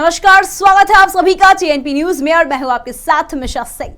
नमस्कार, स्वागत है आप सभी का टीएनपी न्यूज में और मैं हूं आपके साथ मिशा सिंह।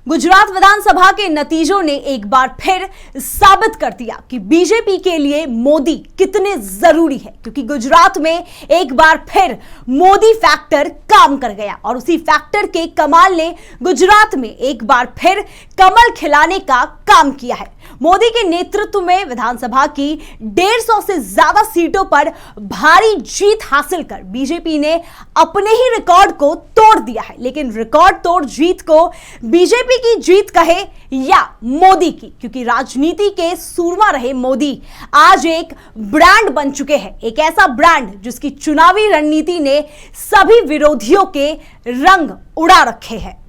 गुजरात विधानसभा के नतीजों ने एक बार फिर साबित कर दिया कि बीजेपी के लिए मोदी कितने जरूरी है, क्योंकि गुजरात में एक बार फिर मोदी फैक्टर काम कर गया और उसी फैक्टर के कमाल ने गुजरात में एक बार फिर कमल खिलाने का काम किया है। मोदी के नेतृत्व में विधानसभा की 150 से ज्यादा सीटों पर भारी जीत हासिल कर बीजेपी ने अपने ही रिकॉर्ड को तोड़ दिया है। लेकिन रिकॉर्ड तोड़ जीत को बीजेपी की जीत कहे या मोदी की, क्योंकि राजनीति के सूरमा रहे मोदी आज एक ब्रांड बन चुके हैं, एक ऐसा ब्रांड जिसकी चुनावी रणनीति ने सभी विरोधियों के रंग उड़ा रखे हैं।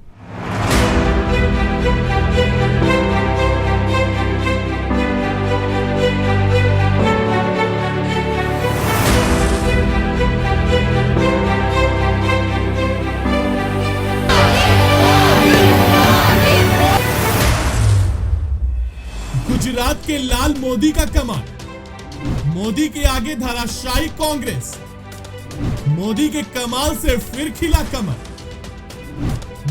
गुजरात के लाल मोदी का कमाल, मोदी के आगे धराशायी कांग्रेस, मोदी के कमाल से फिर खिला कमल,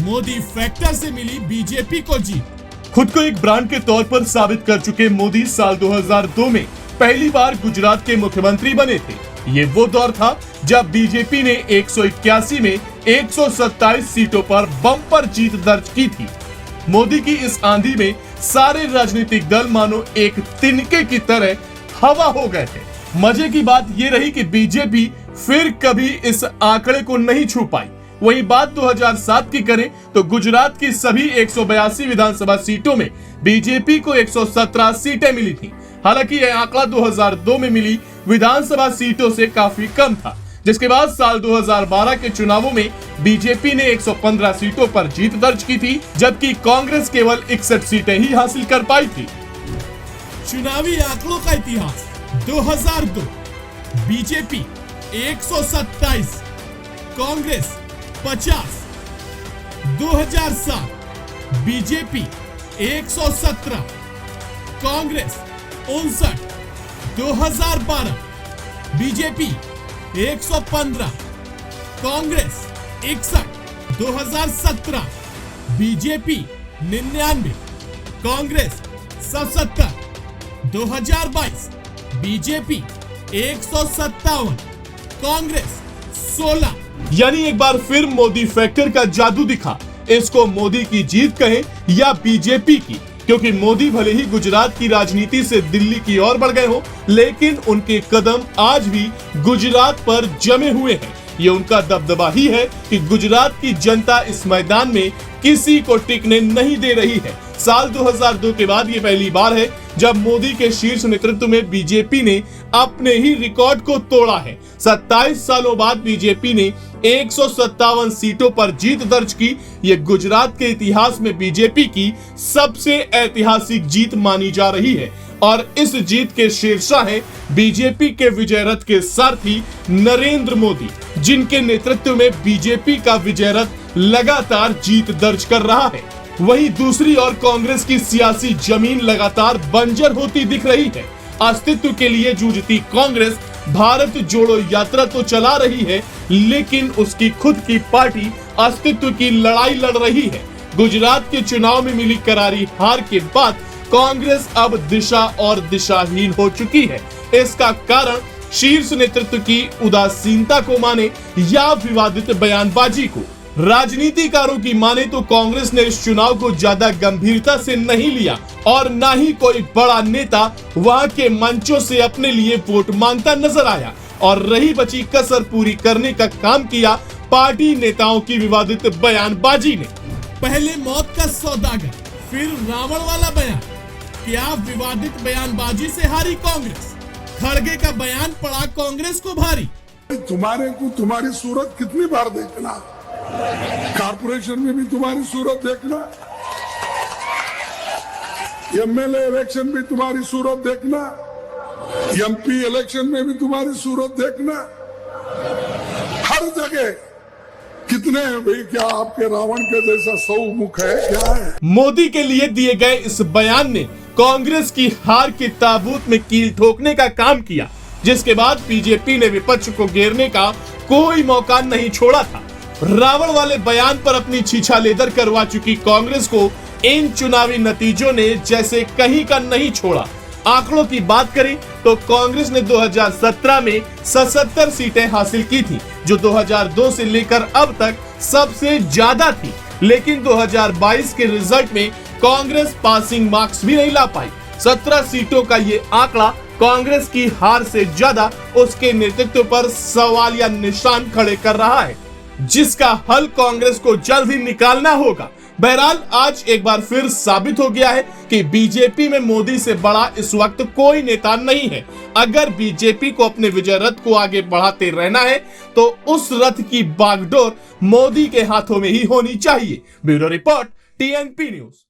मोदी फैक्टर से मिली बीजेपी को जीत। खुद को एक ब्रांड के तौर पर साबित कर चुके मोदी साल 2002 में पहली बार गुजरात के मुख्यमंत्री बने थे। ये वो दौर था जब बीजेपी ने 181 में 127 सीटों पर बम्पर जीत दर्ज की थी। मोदी की इस आंधी में सारे राजनीतिक दल मानो एक तिनके की तरह हवा हो गए थे। मजे की बात यह रही कि बीजेपी फिर कभी इस आंकड़े को नहीं छू पाई। वही बात 2007 की करें तो गुजरात की सभी 182 विधानसभा सीटों में बीजेपी को 117 सीटें मिली थी। हालांकि यह आंकड़ा 2002 में मिली विधानसभा सीटों से काफी कम था, जिसके बाद साल 2012 के चुनावों में बीजेपी ने 115 सीटों पर जीत दर्ज की थी, जबकि कांग्रेस केवल 61 सीटें ही हासिल कर पाई थी। चुनावी आंकड़ों का इतिहास 2002 BJP 127, Congress 50, 2007 BJP 117, Congress 59, 2012 BJP 115, Congress 61, 2017 BJP 99, Congress 77, 2022 BJP 157, Congress 16। यानी एक बार फिर मोदी फैक्टर का जादू दिखा। इसको मोदी की जीत कहें या बीजेपी की, क्योंकि मोदी भले ही गुजरात की राजनीति से दिल्ली की ओर बढ़ गए हो, लेकिन उनके कदम आज भी गुजरात पर जमे हुए हैं। ये उनका दबदबा ही है कि गुजरात की जनता इस मैदान में किसी को टिकने नहीं दे रही है। साल 2002 के बाद ये पहली बार है जब मोदी के शीर्ष नेतृत्व में बीजेपी ने अपने ही रिकॉर्ड को तोड़ा है। 27 सालों बाद बीजेपी ने 157 सीटों पर जीत दर्ज की। ये गुजरात के इतिहास में बीजेपी की सबसे ऐतिहासिक जीत मानी जा रही है और इस जीत के शीर्षा है बीजेपी के विजय रथ के सारथी नरेंद्र मोदी, जिनके नेतृत्व में बीजेपी का विजय रथ लगातार जीत दर्ज कर रहा है। वहीं दूसरी ओर कांग्रेस की सियासी जमीन लगातार बंजर होती दिख रही है। अस्तित्व के लिए जूझती कांग्रेस भारत जोड़ो यात्रा तो चला रही है, लेकिन उसकी खुद की पार्टी अस्तित्व की लड़ाई लड़ रही है। गुजरात के चुनाव में मिली करारी हार के बाद कांग्रेस अब दिशा और दिशाहीन हो चुकी है। इसका कारण शीर्ष नेतृत्व की उदासीनता को माने या विवादित बयानबाजी को। राजनीतिकारों की माने तो कांग्रेस ने इस चुनाव को ज्यादा गंभीरता से नहीं लिया और ना ही कोई बड़ा नेता वहां के मंचों से अपने लिए वोट मांगता नजर आया और रही बची कसर पूरी करने का काम किया पार्टी नेताओं की विवादित बयानबाजी ने। पहले मौत का सौदागर, फिर रावण वाला बयान। क्या विवादित बयानबाजी से हारी कांग्रेस? खड़गे का बयान पड़ा कांग्रेस को भारी। तुम्हारे को तुम्हारी सूरत कितनी बार देखना, कारपोरेशन में भी तुम्हारी सूरत देखना, एमएलए इलेक्शन भी तुम्हारी सूरत देखना, एमपी इलेक्शन में भी तुम्हारी सूरत देखना, हर जगह कितने हैं भाई? क्या आपके रावण के जैसा 100 मुख है क्या है? मोदी के लिए दिए गए इस बयान ने कांग्रेस की हार के ताबूत में कील ठोकने का काम किया। जिसके बाद बीजेपी ने विपक्ष को घेरने का कोई मौका नहीं छोड़ा था। रावण वाले बयान पर अपनी छीछा लेदर करवा चुकी कांग्रेस को इन चुनावी नतीजों ने जैसे कहीं का नहीं छोड़ा। आंकड़ों की बात करें तो कांग्रेस ने 2017 में 77 सीटें हासिल की थी, जो 2002 से लेकर अब तक सबसे ज्यादा थी। लेकिन 2022 के रिजल्ट में कांग्रेस पासिंग मार्क्स भी नहीं ला पाई। 17 सीटों का ये आंकड़ा कांग्रेस की हार से ज्यादा उसके नेतृत्व पर सवाल या निशान खड़े कर रहा है, जिसका हल कांग्रेस को जल्द ही निकालना होगा। बहरहाल आज एक बार फिर साबित हो गया है कि बीजेपी में मोदी से बड़ा इस वक्त कोई नेता नहीं है। अगर बीजेपी को अपने विजय रथ को आगे बढ़ाते रहना है तो उस रथ की बागडोर मोदी के हाथों में ही होनी चाहिए। Bureau report, TNP news.